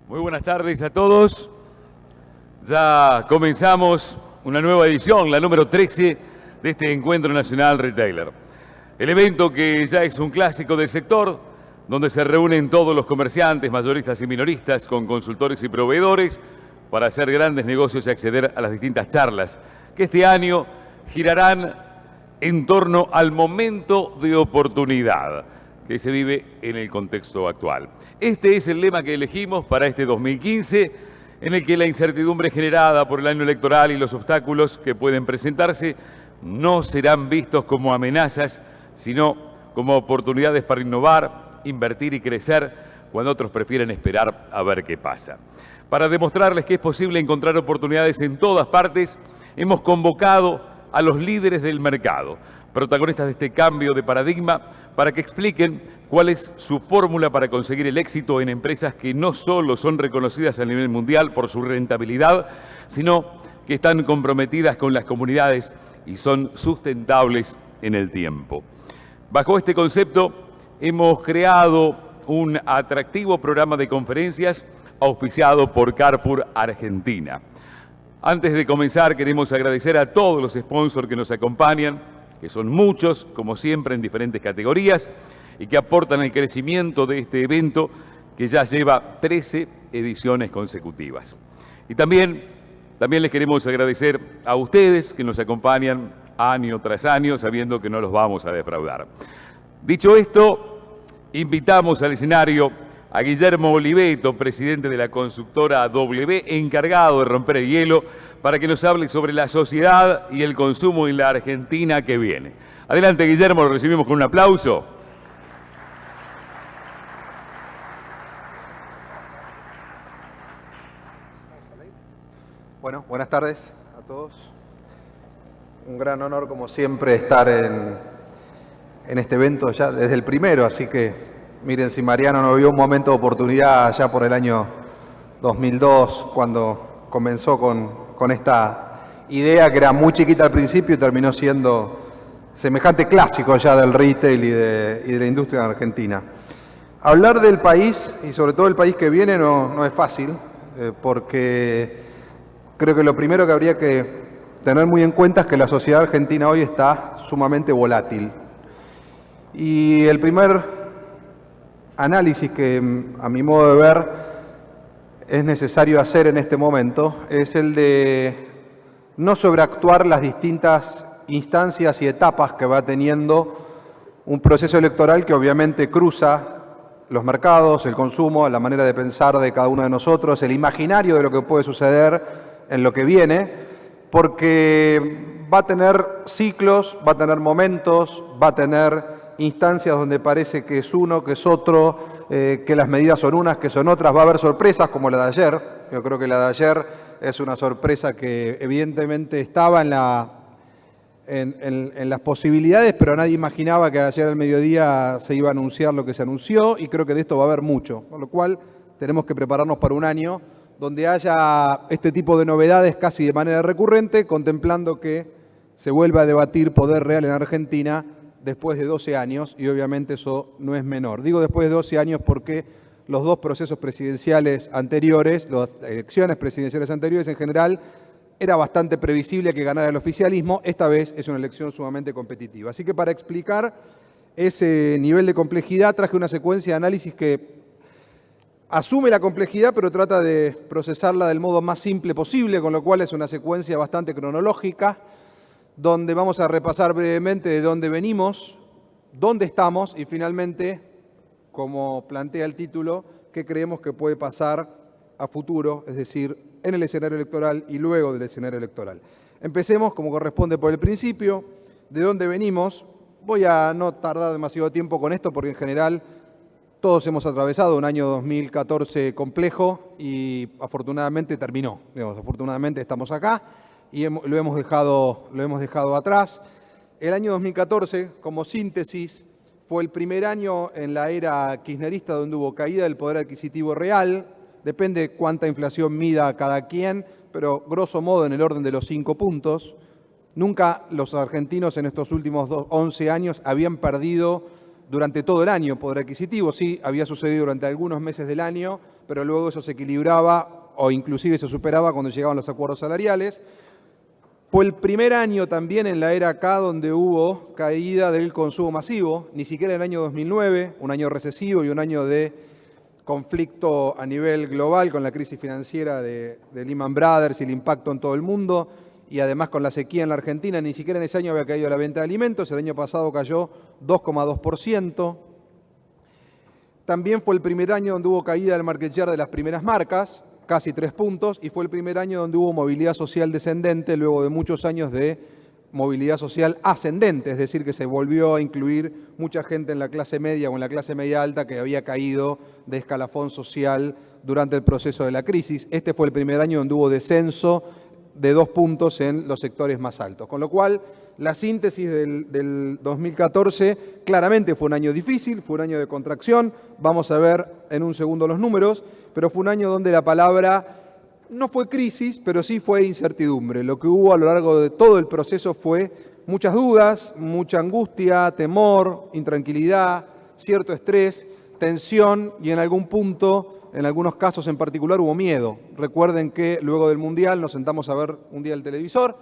Muy buenas tardes a todos. Ya comenzamos una nueva edición, la número 13 de este Encuentro Nacional Retailer. El evento que ya es un clásico del sector, donde se reúnen todos los comerciantes, mayoristas y minoristas con consultores y proveedores para hacer grandes negocios y acceder a las distintas charlas que este año girarán en torno al momento de oportunidad que se vive en el contexto actual. Este es el lema que elegimos para este 2015, en el que la incertidumbre generada por el año electoral y los obstáculos que pueden presentarse no serán vistos como amenazas, sino como oportunidades para innovar, invertir y crecer cuando otros prefieren esperar a ver qué pasa. Para demostrarles que es posible encontrar oportunidades en todas partes, hemos convocado a los líderes del mercado, protagonistas de este cambio de paradigma, para que expliquen cuál es su fórmula para conseguir el éxito en empresas que no solo son reconocidas a nivel mundial por su rentabilidad, sino que están comprometidas con las comunidades y son sustentables en el tiempo. Bajo este concepto, hemos creado un atractivo programa de conferencias auspiciado por Carrefour Argentina. Antes de comenzar, queremos agradecer a todos los sponsors que nos acompañan, que son muchos, como siempre, en diferentes categorías, y que aportan al crecimiento de este evento que ya lleva 13 ediciones consecutivas. Y también les queremos agradecer a ustedes que nos acompañan año tras año, sabiendo que no los vamos a defraudar. Dicho esto, invitamos al escenario a Guillermo Oliveto, presidente de la constructora W, encargado de romper el hielo, para que nos hable sobre la sociedad y el consumo en la Argentina que viene. Adelante, Guillermo, lo recibimos con un aplauso. Bueno, buenas tardes a todos. Un gran honor, como siempre, estar en este evento ya desde el primero, así que miren si Mariano no vio un momento de oportunidad ya por el año 2002, cuando comenzó con esta idea que era muy chiquita al principio y terminó siendo semejante clásico ya del retail y de la industria en Argentina. Hablar del país, y sobre todo el país que viene, no es fácil, porque creo que lo primero que habría que tener muy en cuenta es que la sociedad argentina hoy está sumamente volátil. Y el primer análisis que, a mi modo de ver, es necesario hacer en este momento es el de no sobreactuar las distintas instancias y etapas que va teniendo un proceso electoral que obviamente cruza los mercados, el consumo, la manera de pensar de cada uno de nosotros, el imaginario de lo que puede suceder en lo que viene, porque va a tener ciclos, va a tener momentos, va a tener instancias donde parece que es uno, que es otro, que las medidas son unas, que son otras, va a haber sorpresas como la de ayer. Yo creo que la de ayer es una sorpresa que evidentemente estaba en las posibilidades, pero nadie imaginaba que ayer al mediodía se iba a anunciar lo que se anunció, y creo que de esto va a haber mucho, con lo cual tenemos que prepararnos para un año donde haya este tipo de novedades casi de manera recurrente, contemplando que se vuelva a debatir poder real en Argentina después de 12 años, y obviamente eso no es menor. Digo después de 12 años porque los dos procesos presidenciales anteriores, las elecciones presidenciales anteriores en general, era bastante previsible que ganara el oficialismo. Esta vez es una elección sumamente competitiva. Así que para explicar ese nivel de complejidad traje una secuencia de análisis que asume la complejidad, pero trata de procesarla del modo más simple posible, con lo cual es una secuencia bastante cronológica, donde vamos a repasar brevemente de dónde venimos, dónde estamos y finalmente, como plantea el título, qué creemos que puede pasar a futuro, es decir, en el escenario electoral y luego del escenario electoral. Empecemos, como corresponde, por el principio, de dónde venimos. Voy a no tardar demasiado tiempo con esto porque en general todos hemos atravesado un año 2014 complejo y afortunadamente terminó. Afortunadamente estamos acá y lo hemos dejado atrás. El año 2014, como síntesis, fue el primer año en la era kirchnerista donde hubo caída del poder adquisitivo real. Depende cuánta inflación mida cada quien, pero grosso modo en el orden de los 5 puntos. Nunca los argentinos en estos últimos 11 años habían perdido durante todo el año poder adquisitivo. Sí, había sucedido durante algunos meses del año, pero luego eso se equilibraba o inclusive se superaba cuando llegaban los acuerdos salariales. Fue el primer año también en la era K donde hubo caída del consumo masivo, ni siquiera en el año 2009, un año recesivo y un año de conflicto a nivel global con la crisis financiera de Lehman Brothers y el impacto en todo el mundo, y además con la sequía en la Argentina, ni siquiera en ese año había caído la venta de alimentos, el año pasado cayó 2,2%. También fue el primer año donde hubo caída del market share de las primeras marcas, casi 3 puntos, y fue el primer año donde hubo movilidad social descendente luego de muchos años de movilidad social ascendente, es decir, que se volvió a incluir mucha gente en la clase media o en la clase media alta que había caído de escalafón social durante el proceso de la crisis. Este fue el primer año donde hubo descenso de 2 puntos en los sectores más altos, con lo cual la síntesis del 2014 claramente fue un año difícil, fue un año de contracción, vamos a ver en un segundo los números, pero fue un año donde la palabra no fue crisis, pero sí fue incertidumbre. Lo que hubo a lo largo de todo el proceso fue muchas dudas, mucha angustia, temor, intranquilidad, cierto estrés, tensión y en algún punto, en algunos casos en particular, hubo miedo. Recuerden que luego del Mundial nos sentamos a ver un día el televisor,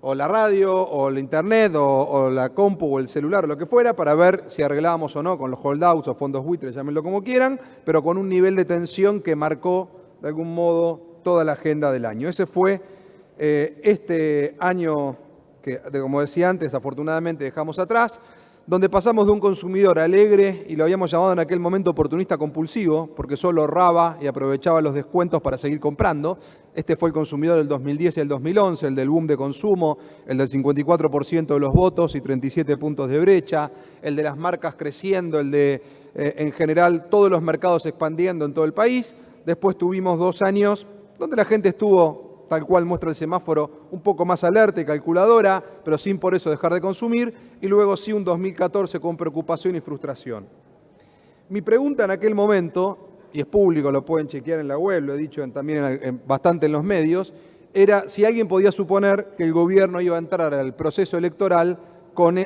o la radio, o la internet, o la compu, o el celular, o lo que fuera, para ver si arreglábamos o no con los holdouts o fondos buitres, llámenlo como quieran, pero con un nivel de tensión que marcó de algún modo toda la agenda del año. Ese fue este año que, como decía antes, afortunadamente dejamos atrás, donde pasamos de un consumidor alegre, y lo habíamos llamado en aquel momento oportunista compulsivo, porque solo ahorraba y aprovechaba los descuentos para seguir comprando. Este fue el consumidor del 2010 y el 2011, el del boom de consumo, el del 54% de los votos y 37 puntos de brecha, el de las marcas creciendo, el de, en general, todos los mercados expandiendo en todo el país. Después tuvimos 2 años donde la gente estuvo, tal cual muestra el semáforo, un poco más alerta y calculadora, pero sin por eso dejar de consumir, y luego sí un 2014 con preocupación y frustración. Mi pregunta en aquel momento, y es público, lo pueden chequear en la web, lo he dicho también bastante en los medios, era si alguien podía suponer que el gobierno iba a entrar al proceso electoral,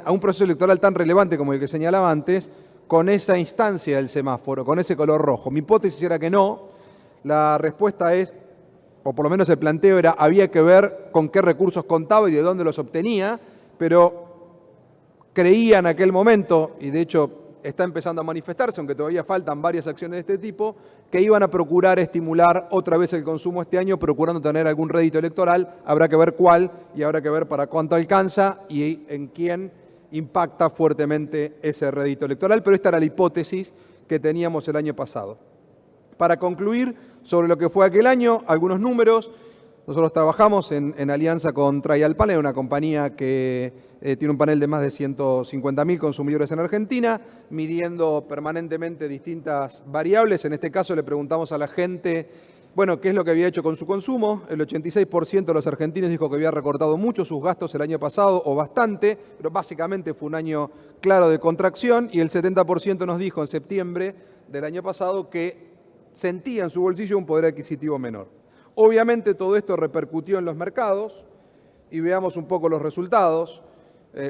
a un proceso electoral tan relevante como el que señalaba antes, con esa instancia del semáforo, con ese color rojo. Mi hipótesis era que no. La respuesta es, o por lo menos el planteo era, había que ver con qué recursos contaba y de dónde los obtenía, pero creía en aquel momento, y de hecho está empezando a manifestarse, aunque todavía faltan varias acciones de este tipo, que iban a procurar estimular otra vez el consumo este año, procurando tener algún rédito electoral. Habrá que ver cuál y habrá que ver para cuánto alcanza y en quién impacta fuertemente ese rédito electoral, pero esta era la hipótesis que teníamos el año pasado. Para concluir sobre lo que fue aquel año, algunos números. Nosotros trabajamos en alianza con Trial Panel, una compañía que tiene un panel de más de 150.000 consumidores en Argentina, midiendo permanentemente distintas variables. En este caso le preguntamos a la gente, bueno, qué es lo que había hecho con su consumo. El 86% de los argentinos dijo que había recortado mucho sus gastos el año pasado, o bastante, pero básicamente fue un año claro de contracción, y el 70% nos dijo en septiembre del año pasado que sentía en su bolsillo un poder adquisitivo menor. Obviamente todo esto repercutió en los mercados, y veamos un poco los resultados.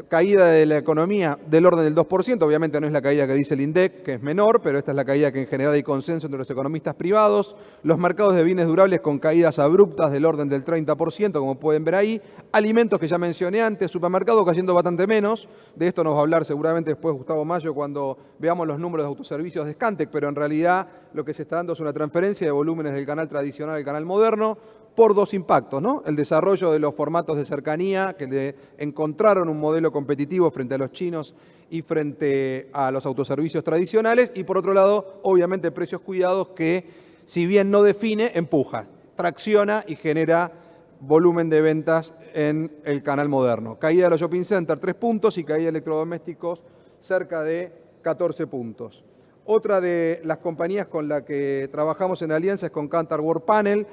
Caída de la economía del orden del 2%, obviamente no es la caída que dice el INDEC, que es menor, pero esta es la caída que en general hay consenso entre los economistas privados. Los mercados de bienes durables con caídas abruptas del orden del 30%, como pueden ver ahí. Alimentos que ya mencioné antes, supermercados cayendo bastante menos. De esto nos va a hablar seguramente después Gustavo Mayo cuando veamos los números de autoservicios de Scantec, pero en realidad lo que se está dando es una transferencia de volúmenes del canal tradicional al canal moderno, por 2 impactos, ¿no? El desarrollo de los formatos de cercanía, que le encontraron un modelo competitivo frente a los chinos y frente a los autoservicios tradicionales, y por otro lado, obviamente, precios cuidados que, si bien no define, empuja, tracciona y genera volumen de ventas en el canal moderno. Caída de los shopping centers, 3 puntos, y caída de electrodomésticos, cerca de 14 puntos. Otra de las compañías con la que trabajamos en alianza es con Kantar Worldpanel,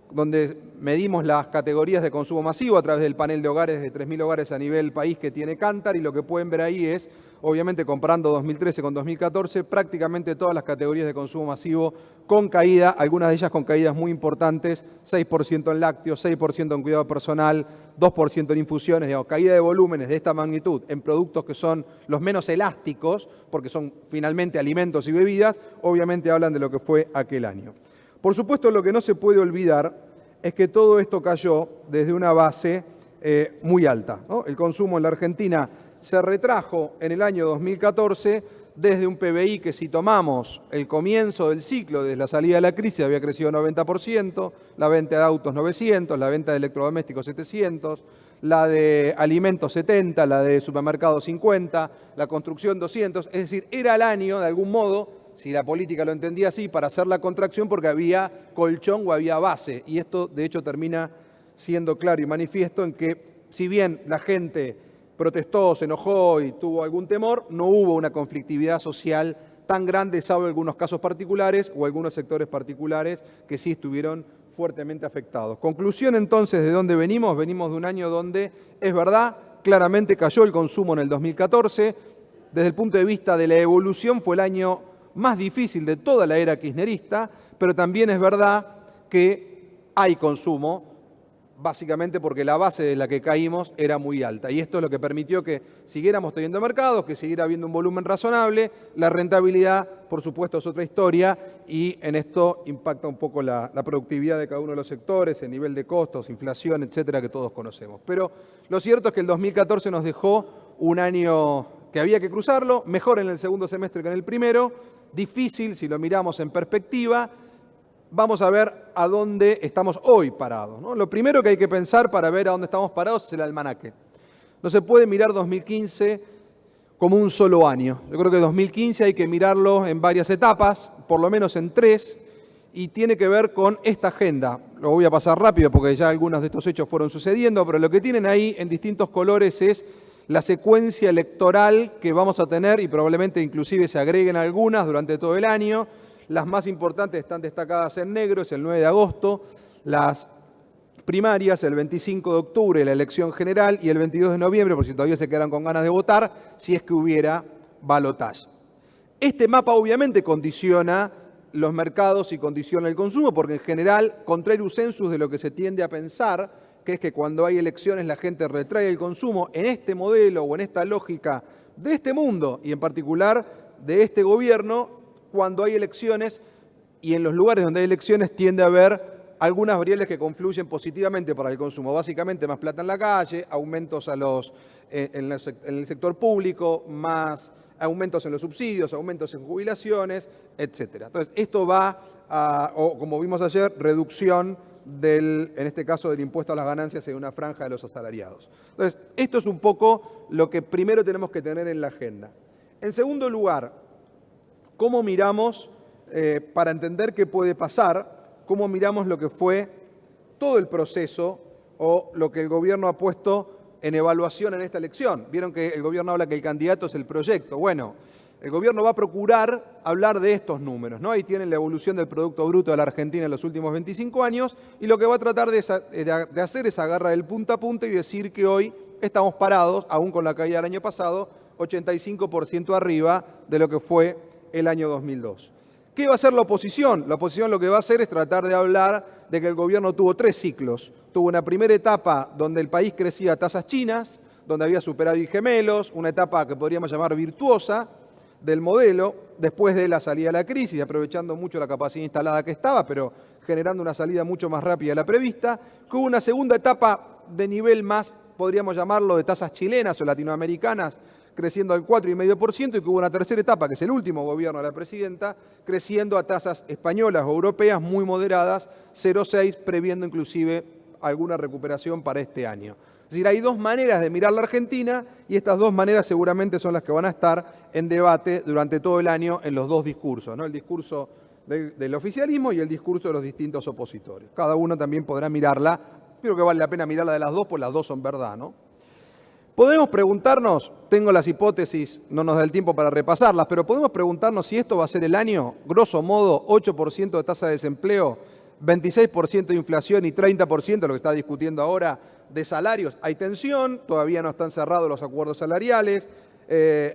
donde medimos las categorías de consumo masivo a través del panel de hogares de 3.000 hogares a nivel país que tiene Kantar, y lo que pueden ver ahí es, obviamente comparando 2013 con 2014, prácticamente todas las categorías de consumo masivo con caída, algunas de ellas con caídas muy importantes, 6% en lácteos, 6% en cuidado personal, 2% en infusiones, digamos, caída de volúmenes de esta magnitud en productos que son los menos elásticos, porque son finalmente alimentos y bebidas, obviamente hablan de lo que fue aquel año. Por supuesto, lo que no se puede olvidar es que todo esto cayó desde una base muy alta, ¿no? El consumo en la Argentina se retrajo en el año 2014 desde un PBI que, si tomamos el comienzo del ciclo, desde la salida de la crisis, había crecido 90%, la venta de autos 900, la venta de electrodomésticos 700, la de alimentos 70, la de supermercados 50, la construcción 200, es decir, era el año, de algún modo, si la política lo entendía así, para hacer la contracción porque había colchón o había base. Y esto, de hecho, termina siendo claro y manifiesto en que, si bien la gente protestó, se enojó y tuvo algún temor, no hubo una conflictividad social tan grande, salvo algunos casos particulares o algunos sectores particulares que sí estuvieron fuertemente afectados. Conclusión entonces, ¿de dónde venimos? Venimos de un año donde, es verdad, claramente cayó el consumo en el 2014. Desde el punto de vista de la evolución fue el año más difícil de toda la era kirchnerista, pero también es verdad que hay consumo, básicamente porque la base de la que caímos era muy alta. Y esto es lo que permitió que siguiéramos teniendo mercados, que siguiera habiendo un volumen razonable. La rentabilidad, por supuesto, es otra historia y en esto impacta un poco la productividad de cada uno de los sectores, el nivel de costos, inflación, etcétera, que todos conocemos. Pero lo cierto es que el 2014 nos dejó un año que había que cruzarlo, mejor en el segundo semestre que en el primero, difícil si lo miramos en perspectiva. Vamos a ver a dónde estamos hoy parados, ¿no? Lo primero que hay que pensar para ver a dónde estamos parados es el almanaque. No se puede mirar 2015 como un solo año. Yo creo que 2015 hay que mirarlo en varias etapas, por lo menos en 3, y tiene que ver con esta agenda. Lo voy a pasar rápido porque ya algunos de estos hechos fueron sucediendo, pero lo que tienen ahí en distintos colores es la secuencia electoral que vamos a tener y probablemente inclusive se agreguen algunas durante todo el año. Las más importantes están destacadas en negro, es el 9 de agosto, las primarias, el 25 de octubre, la elección general, y el 22 de noviembre, por si todavía se quedan con ganas de votar, si es que hubiera balotaje. Este mapa obviamente condiciona los mercados y condiciona el consumo, porque en general, contrario sensus de lo que se tiende a pensar, que es que cuando hay elecciones la gente retrae el consumo, en este modelo o en esta lógica de este mundo, y en particular de este gobierno, cuando hay elecciones y en los lugares donde hay elecciones tiende a haber algunas variables que confluyen positivamente para el consumo. Básicamente más plata en la calle, aumentos en el sector público, más aumentos en los subsidios, aumentos en jubilaciones, etc. Entonces, esto va a, o como vimos ayer, reducción en este caso del impuesto a las ganancias en una franja de los asalariados. Entonces, esto es un poco lo que primero tenemos que tener en la agenda. En segundo lugar, ¿cómo miramos, para entender qué puede pasar, cómo miramos lo que fue todo el proceso o lo que el gobierno ha puesto en evaluación en esta elección? Vieron que el gobierno habla que el candidato es el proyecto. Bueno, el gobierno va a procurar hablar de estos números, ¿no? Ahí tienen la evolución del Producto Bruto de la Argentina en los últimos 25 años y lo que va a tratar de hacer es agarrar el punta a punta y decir que hoy estamos parados, aún con la caída del año pasado, 85% arriba de lo que fue el año 2002. ¿Qué va a hacer la oposición? La oposición lo que va a hacer es tratar de hablar de que el gobierno tuvo 3 ciclos. Tuvo una primera etapa donde el país crecía a tasas chinas, donde había superávit gemelos, una etapa que podríamos llamar virtuosa del modelo, después de la salida de la crisis, aprovechando mucho la capacidad instalada que estaba, pero generando una salida mucho más rápida de la prevista. Que hubo una segunda etapa de nivel más, podríamos llamarlo, de tasas chilenas o latinoamericanas, creciendo al 4,5%, y que hubo una tercera etapa, que es el último gobierno de la presidenta, creciendo a tasas españolas o europeas muy moderadas, 0,6, previendo inclusive alguna recuperación para este año. Es decir, hay 2 maneras de mirar la Argentina y estas 2 maneras seguramente son las que van a estar en debate durante todo el año en los 2 discursos, ¿no? El discurso del oficialismo y el discurso de los distintos opositores. Cada uno también podrá mirarla. Creo que vale la pena mirarla de las 2, pues las 2 son verdad, ¿no? Podemos preguntarnos, tengo las hipótesis, no nos da el tiempo para repasarlas, pero podemos preguntarnos si esto va a ser el año, grosso modo, 8% de tasa de desempleo, 26% de inflación y 30%, lo que está discutiendo ahora, de salarios. Hay tensión, todavía no están cerrados los acuerdos salariales,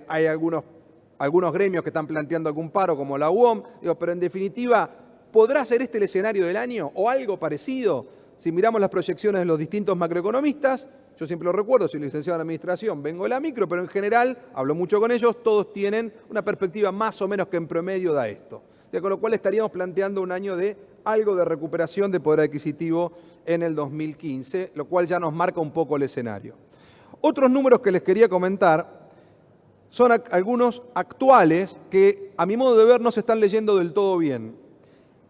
hay algunos gremios que están planteando algún paro, como la UOM, pero en definitiva, ¿podrá ser este el escenario del año o algo parecido? Si miramos las proyecciones de los distintos macroeconomistas, yo siempre lo recuerdo, soy licenciado en Administración, vengo de la micro, pero en general, hablo mucho con ellos, todos tienen una perspectiva más o menos que en promedio da esto. O sea, con lo cual estaríamos planteando un año de algo de recuperación de poder adquisitivo en el 2015, lo cual ya nos marca un poco el escenario. Otros números que les quería comentar son algunos actuales que, a mi modo de ver, no se están leyendo del todo bien.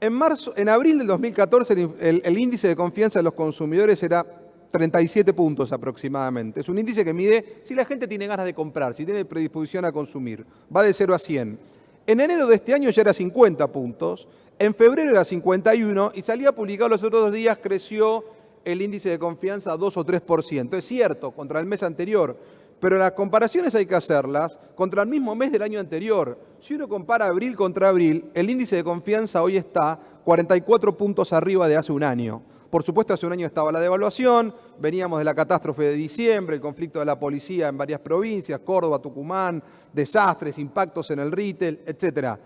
En abril del 2014, el índice de confianza de los consumidores era 37 puntos aproximadamente. Es un índice que mide si la gente tiene ganas de comprar, si tiene predisposición a consumir. Va de 0 a 100. En enero de este año ya era 50 puntos, en febrero era 51 y salía publicado los otros 2 días, creció el índice de confianza a 2 o 3%. Es cierto, contra el mes anterior, pero las comparaciones hay que hacerlas contra el mismo mes del año anterior. Si uno compara abril contra abril, el índice de confianza hoy está 44 puntos arriba de hace un año. Por supuesto, hace un año estaba la devaluación, veníamos de la catástrofe de diciembre, el conflicto de la policía en varias provincias, Córdoba, Tucumán, desastres, impactos en el retail, etc.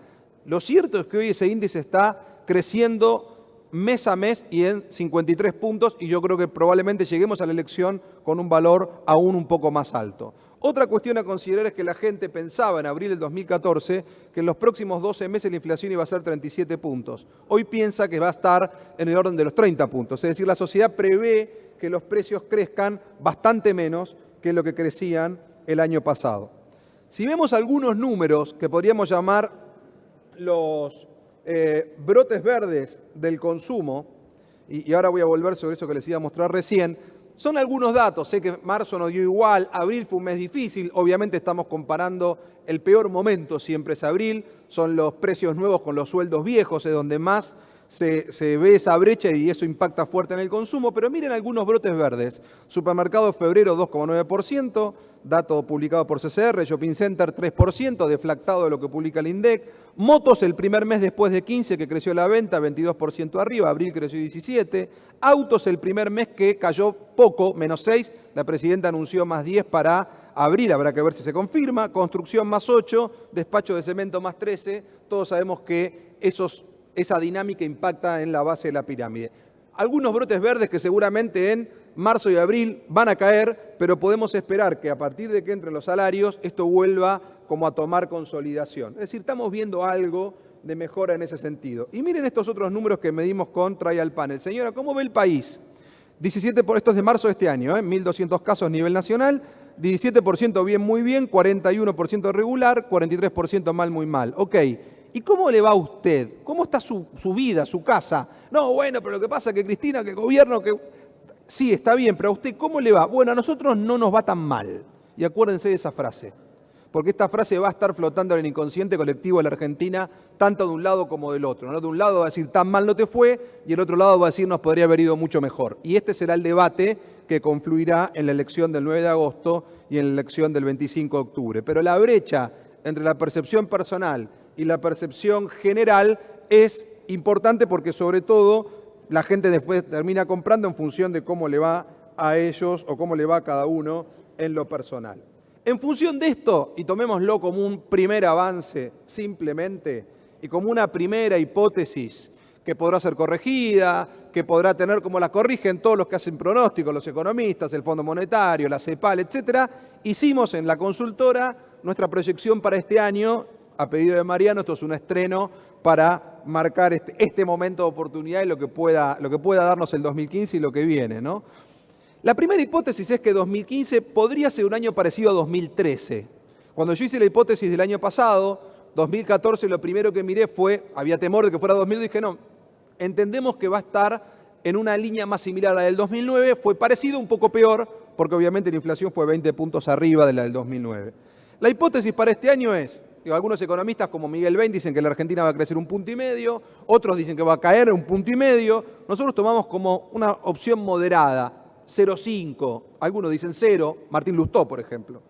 Lo cierto es que hoy ese índice está creciendo mes a mes y en 53 puntos, y yo creo que probablemente lleguemos a la elección con un valor aún un poco más alto. Otra cuestión a considerar es que la gente pensaba en abril del 2014 que en los próximos 12 meses la inflación iba a ser 37 puntos. Hoy piensa que va a estar en el orden de los 30 puntos. Es decir, la sociedad prevé que los precios crezcan bastante menos que lo que crecían el año pasado. Si vemos algunos números que podríamos llamar los brotes verdes del consumo, y ahora voy a volver sobre eso que les iba a mostrar recién, son algunos datos. Sé que marzo no dio igual, abril fue un mes difícil, obviamente estamos comparando el peor momento, siempre es abril, son los precios nuevos con los sueldos viejos, es donde más se ve esa brecha y eso impacta fuerte en el consumo, pero miren algunos brotes verdes. Supermercados febrero 2,9%, dato publicado por CCR, Shopping Center 3%, deflactado de lo que publica el INDEC. Motos el primer mes después de 15 que creció la venta, 22% arriba, abril creció 17%. Autos el primer mes que cayó poco, menos 6, la presidenta anunció más 10 para abril, habrá que ver si se confirma. Construcción más 8, despacho de cemento más 13, todos sabemos que esa dinámica impacta en la base de la pirámide. Algunos brotes verdes que seguramente en marzo y abril van a caer, pero podemos esperar que a partir de que entren los salarios, esto vuelva como a tomar consolidación. Es decir, estamos viendo algo de mejora en ese sentido. Y miren estos otros números que medimos con Trial Panel. Señora, ¿cómo ve el país? 17 por esto es de marzo de este año, 1.200 casos a nivel nacional, 17% bien, muy bien, 41% regular, 43% mal, muy mal. Ok. ¿Y cómo le va a usted? ¿Cómo está su vida, su casa? No, bueno, pero lo que pasa es que Cristina, que el gobierno, que... Sí, está bien, pero a usted, ¿cómo le va? Bueno, a nosotros no nos va tan mal. Y acuérdense de esa frase, porque esta frase va a estar flotando en el inconsciente colectivo de la Argentina, tanto de un lado como del otro, ¿no? De un lado va a decir, tan mal no te fue, y el otro lado va a decir, nos podría haber ido mucho mejor. Y este será el debate que confluirá en la elección del 9 de agosto y en la elección del 25 de octubre. Pero la brecha entre la percepción personal y la percepción general es importante porque sobre todo la gente después termina comprando en función de cómo le va a ellos o cómo le va a cada uno en lo personal. En función de esto, y tomémoslo como un primer avance simplemente, y como una primera hipótesis que podrá ser corregida, que podrá tener como la corrigen todos los que hacen pronósticos, los economistas, el Fondo Monetario, la CEPAL, etcétera, hicimos en la consultora nuestra proyección para este año, a pedido de Mariano. Esto es un estreno para marcar este momento de oportunidad y lo que pueda darnos el 2015 y lo que viene, ¿no? La primera hipótesis es que 2015 podría ser un año parecido a 2013. Cuando yo hice la hipótesis del año pasado, 2014, lo primero que miré había temor de que fuera 2000, dije no, entendemos que va a estar en una línea más similar a la del 2009, fue parecido, un poco peor, porque obviamente la inflación fue 20 puntos arriba de la del 2009. La hipótesis para este año es, algunos economistas como Miguel Bain dicen que la Argentina va a crecer 1,5 puntos, otros dicen que va a caer 1,5 puntos, nosotros tomamos como una opción moderada, 0,5, algunos dicen 0, Martín Lustó, por ejemplo.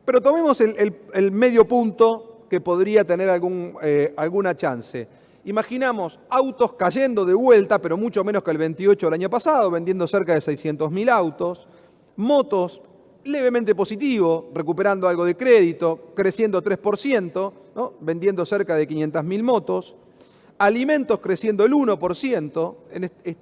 Pero tomemos el medio punto que podría tener alguna chance. Imaginamos autos cayendo de vuelta, pero mucho menos que el 28 del año pasado, vendiendo cerca de 600.000 autos, motos levemente positivo, recuperando algo de crédito, creciendo 3%, ¿no? Vendiendo cerca de 500.000 motos. Alimentos creciendo el 1%,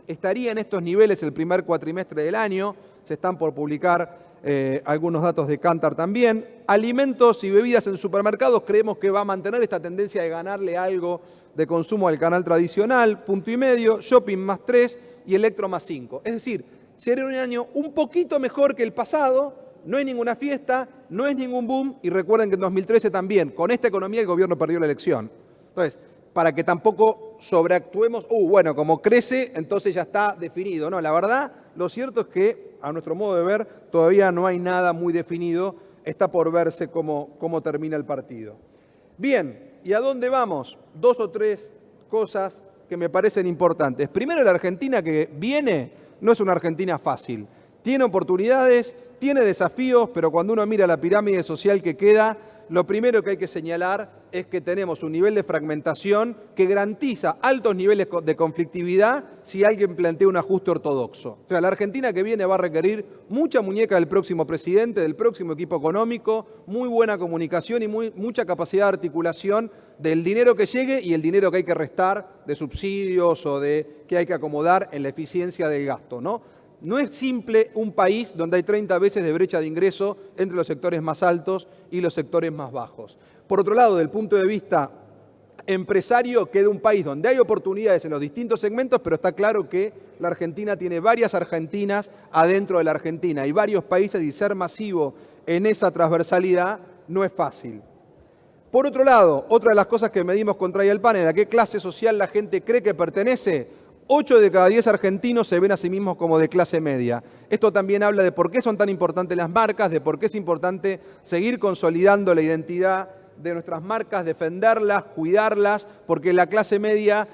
estaría en estos niveles el primer cuatrimestre del año, se están por publicar algunos datos de Kantar también. Alimentos y bebidas en supermercados creemos que va a mantener esta tendencia de ganarle algo de consumo del canal tradicional, punto y medio, shopping más 3 y electro más 5. Es decir, será un año un poquito mejor que el pasado, no hay ninguna fiesta, no es ningún boom, y recuerden que en 2013 también, con esta economía el gobierno perdió la elección. Entonces, para que tampoco sobreactuemos, bueno, como crece, entonces ya está definido. No, la verdad, lo cierto es que, a nuestro modo de ver, todavía no hay nada muy definido, está por verse cómo termina el partido. Bien, ¿y a dónde vamos? 2 o 3 cosas que me parecen importantes. Primero, la Argentina que viene no es una Argentina fácil. Tiene oportunidades, tiene desafíos, pero cuando uno mira la pirámide social que queda, lo primero que hay que señalar es que tenemos un nivel de fragmentación que garantiza altos niveles de conflictividad si alguien plantea un ajuste ortodoxo. O sea, la Argentina que viene va a requerir mucha muñeca del próximo presidente, del próximo equipo económico, muy buena comunicación y mucha capacidad de articulación del dinero que llegue y el dinero que hay que restar de subsidios o de que hay que acomodar en la eficiencia del gasto, ¿no? No es simple un país donde hay 30 veces de brecha de ingreso entre los sectores más altos y los sectores más bajos. Por otro lado, desde el punto de vista empresario, queda un país donde hay oportunidades en los distintos segmentos, pero está claro que la Argentina tiene varias Argentinas adentro de la Argentina y varios países, y ser masivo en esa transversalidad no es fácil. Por otro lado, otra de las cosas que medimos con Trae al Panel, ¿a qué clase social la gente cree que pertenece? 8 de cada 10 argentinos se ven a sí mismos como de clase media. Esto también habla de por qué son tan importantes las marcas, de por qué es importante seguir consolidando la identidad de nuestras marcas, defenderlas, cuidarlas, porque la clase media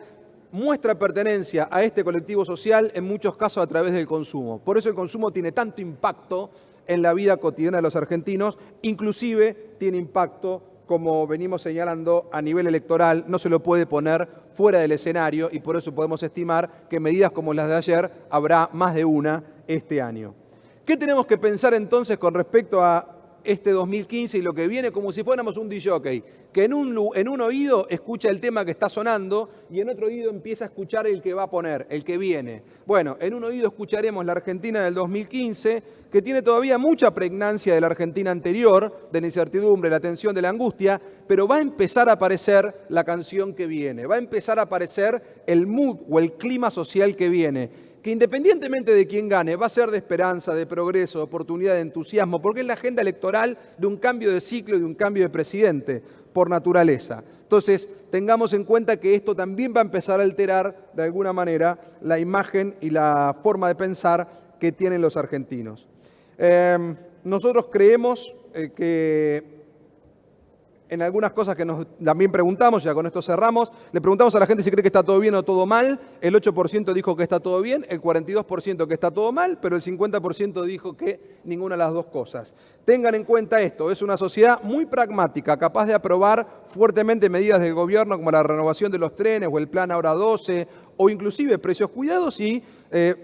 muestra pertenencia a este colectivo social en muchos casos a través del consumo. Por eso el consumo tiene tanto impacto en la vida cotidiana de los argentinos, inclusive tiene impacto, como venimos señalando, a nivel electoral, no se lo puede poner fuera del escenario y por eso podemos estimar que medidas como las de ayer habrá más de una este año. ¿Qué tenemos que pensar entonces con respecto a este 2015 y lo que viene? Como si fuéramos un disc-jockey, que en un oído escucha el tema que está sonando y en otro oído empieza a escuchar el que va a poner, el que viene. Bueno, en un oído escucharemos la Argentina del 2015, que tiene todavía mucha pregnancia de la Argentina anterior, de la incertidumbre, la tensión, de la angustia, pero va a empezar a aparecer la canción que viene, va a empezar a aparecer el mood o el clima social que viene, que independientemente de quién gane, va a ser de esperanza, de progreso, de oportunidad, de entusiasmo, porque es la agenda electoral de un cambio de ciclo y de un cambio de presidente, por naturaleza. Entonces, tengamos en cuenta que esto también va a empezar a alterar, de alguna manera, la imagen y la forma de pensar que tienen los argentinos. Nosotros creemos que en algunas cosas que nos también preguntamos, ya con esto cerramos, le preguntamos a la gente si cree que está todo bien o todo mal, el 8% dijo que está todo bien, el 42% que está todo mal, pero el 50% dijo que ninguna de las dos cosas. Tengan en cuenta esto, es una sociedad muy pragmática, capaz de aprobar fuertemente medidas del gobierno como la renovación de los trenes o el plan Ahora 12 o inclusive precios cuidados y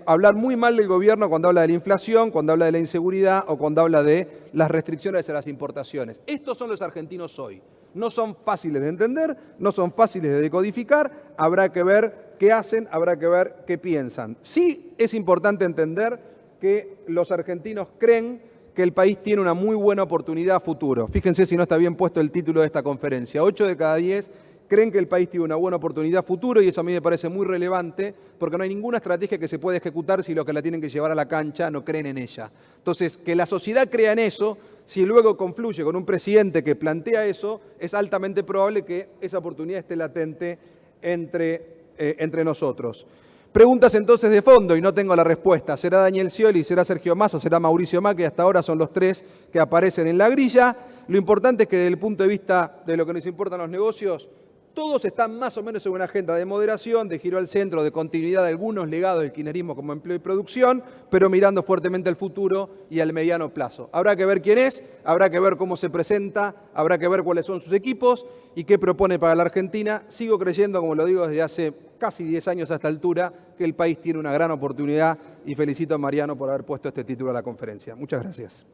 hablar muy mal del gobierno cuando habla de la inflación, cuando habla de la inseguridad o cuando habla de las restricciones a las importaciones. Estos son los argentinos hoy. No son fáciles de entender, no son fáciles de decodificar, habrá que ver qué hacen, habrá que ver qué piensan. Sí es importante entender que los argentinos creen que el país tiene una muy buena oportunidad a futuro. Fíjense si no está bien puesto el título de esta conferencia. 8 de cada 10 creen que el país tiene una buena oportunidad a futuro y eso a mí me parece muy relevante porque no hay ninguna estrategia que se pueda ejecutar si los que la tienen que llevar a la cancha no creen en ella. Entonces, que la sociedad crea en eso, si luego confluye con un presidente que plantea eso, es altamente probable que esa oportunidad esté latente entre nosotros. Preguntas entonces de fondo y no tengo la respuesta. ¿Será Daniel Scioli, será Sergio Massa, será Mauricio Macri? Hasta ahora son los 3 que aparecen en la grilla. Lo importante es que desde el punto de vista de lo que nos importan los negocios, todos están más o menos en una agenda de moderación, de giro al centro, de continuidad de algunos legados del kirchnerismo como empleo y producción, pero mirando fuertemente al futuro y al mediano plazo. Habrá que ver quién es, habrá que ver cómo se presenta, habrá que ver cuáles son sus equipos y qué propone para la Argentina. Sigo creyendo, como lo digo desde hace casi 10 años a esta altura, que el país tiene una gran oportunidad y felicito a Mariano por haber puesto este título a la conferencia. Muchas gracias.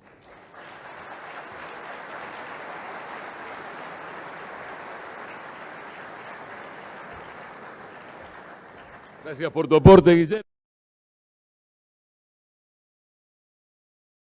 Gracias por tu aporte, Guillermo.